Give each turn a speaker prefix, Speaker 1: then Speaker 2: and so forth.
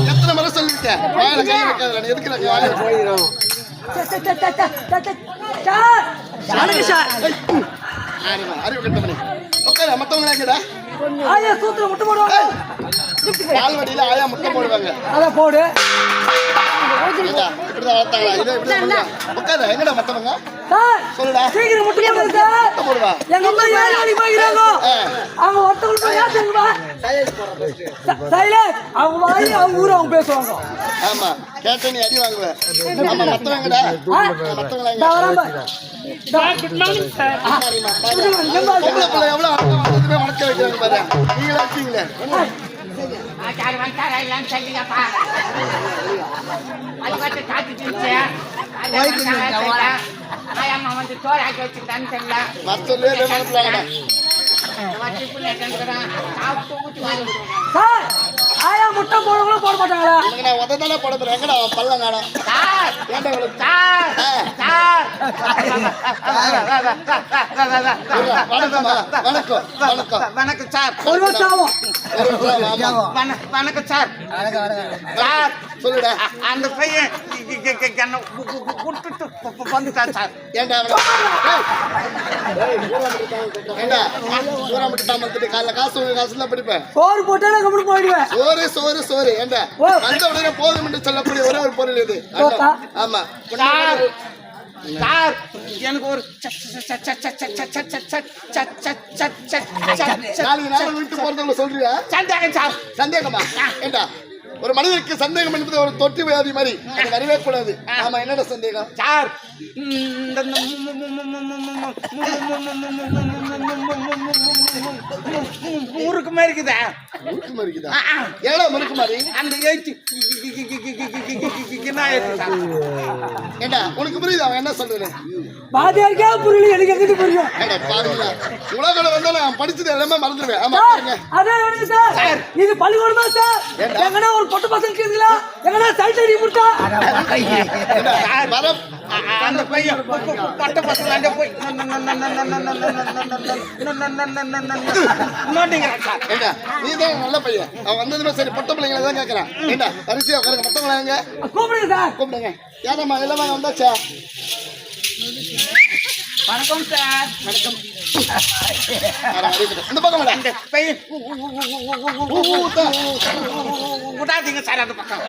Speaker 1: எத்தனை முறை சொல்லிருக்கேன் வாயில கை வைக்காத எதுக்கு நான் வாயில போயிடும் அறிவு கட்டமணி உட்கார மத்தவங்க எங்கடா
Speaker 2: ஆயா சூத்திர முட்டை போடுவாங்க
Speaker 1: பால்வடியில ஆயா முட்டை போடுவாங்க
Speaker 2: அத போடு
Speaker 1: உட்கார எங்கடா மத்தவங்க
Speaker 2: சார்
Speaker 1: சொல்லுடா
Speaker 2: சீக்கிரம் முட்டை போடுங்க சார்
Speaker 1: போடுவா
Speaker 2: எங்க அம்மா யார் வேலை பாக்குறாங்க அவங்க ஒருத்தவங்க போய் யார் தெரியுமா சைலன்ட் அவங்க வாய் அவங்க ஊர் அவங்க பேசுவாங்க
Speaker 1: ஆமா கேட்ட நீ அடி வாங்குவ ஆமா மத்தவங்கடா மத்தவங்க எங்க
Speaker 3: குட் மார்னிங் சார்.
Speaker 1: எவ்வளவு வணக்க வைக்கிறாங்க பாரு நீங்களா இருக்கீங்களே
Speaker 3: ஆச்சாரம் வந்தாரா இல்லன்னு சொல்லுங்கப்பா. அது பார்த்து காத்துச்சு ஆயாம்மா வந்து சோறு ஆக்கி வச்சுக்கிட்டான்னு தெரியல.
Speaker 1: மத்தவங்களே மனசுலாங்கடா
Speaker 2: சார் ஆயா முட்டை போடுறவங்களும் போட மாட்டாங்களா
Speaker 1: நான் உததானே போட போறேன் எங்கடா அவன் பல்லம் காணோம் ஏன்டா இவளுக்கு வணக்கம் வணக்கம்
Speaker 3: வணக்கம் சார்.
Speaker 2: ஒரு வருஷம் ஆகும்
Speaker 3: வணக்கம் சார். சார்
Speaker 1: சொல்லுடா
Speaker 3: அந்த பையன் என்ன விட்டுட்டு வந்துட்டான் சார்.
Speaker 1: ஏன்டா ஏண்டா சூறா மட்டும் வந்துட்டு காலைல காசுலாம் படிப்பேன்
Speaker 2: சோறு போட்டா நான் கம்முனு போயிடுவேன்
Speaker 1: சோறு சோறு சோறு ஏண்டா வந்த உடனே போதும் என்று சொல்லக்கூடிய ஒரே ஒரு பொருள் இது ஆமா
Speaker 3: சார் எனக்கு ஒரு
Speaker 1: நாளைக்கு நாள் விட்டு போறதுல சொல்றியா
Speaker 3: சந்தேகம் சார்.
Speaker 1: சந்தேகமா ஏண்டா ஒரு மனிதனுக்கு சந்தேகம் என்பது ஒரு தொற்று வியாதி மாதிரி அது வரவே கூடாது ஆமா என்னடா சந்தேகம்
Speaker 3: சார் முறுக்கு மாதிரி இருக்குதா
Speaker 1: முறுக்கு மாதிரி இருக்குதா ஏடா முறுக்கு மாதிரி
Speaker 3: அந்த எழுத்து
Speaker 1: ஏண்டா உனக்கு புரியுது அவன் என்ன சொல்றேன்
Speaker 2: பாதியாருக்கே புரியல எனக்கு எங்கிட்டு புரியும்
Speaker 1: ஏடா பாருங்களா உலகம் வந்தாலும் நான் படிச்சது எல்லாமே மறந்துடுவேன் ஆமா
Speaker 2: அதான் வேணுங்க சார் இது பள்ளிக்கூடமா சார் எங்கன்னா ஒரு பொட்டு பசங்க இருக்குங்களா எங்கன்னா சைட் அடி முட்டா
Speaker 3: அந்த பையன் பட்ட பசங்க போய்
Speaker 1: ஏண்டா நீதான் நல்ல பையன் அவன் வந்ததுமே சரி பொட்ட பிள்ளைங்களை தான் கேட்கறான் ஏண்டா அரிசியா உட்காருங்க மத்தவங்களா எங்க
Speaker 2: கூப்பிடுங்க சார்
Speaker 1: கூப்பிடுங்க யாரம்மா எல்லாமே வந்தாச்சா
Speaker 3: வணக்கம் சார்.
Speaker 1: வணக்கம் இந்த பக்கம்
Speaker 3: அந்த பையன் விடாதீங்க சார் அந்த பக்கம்.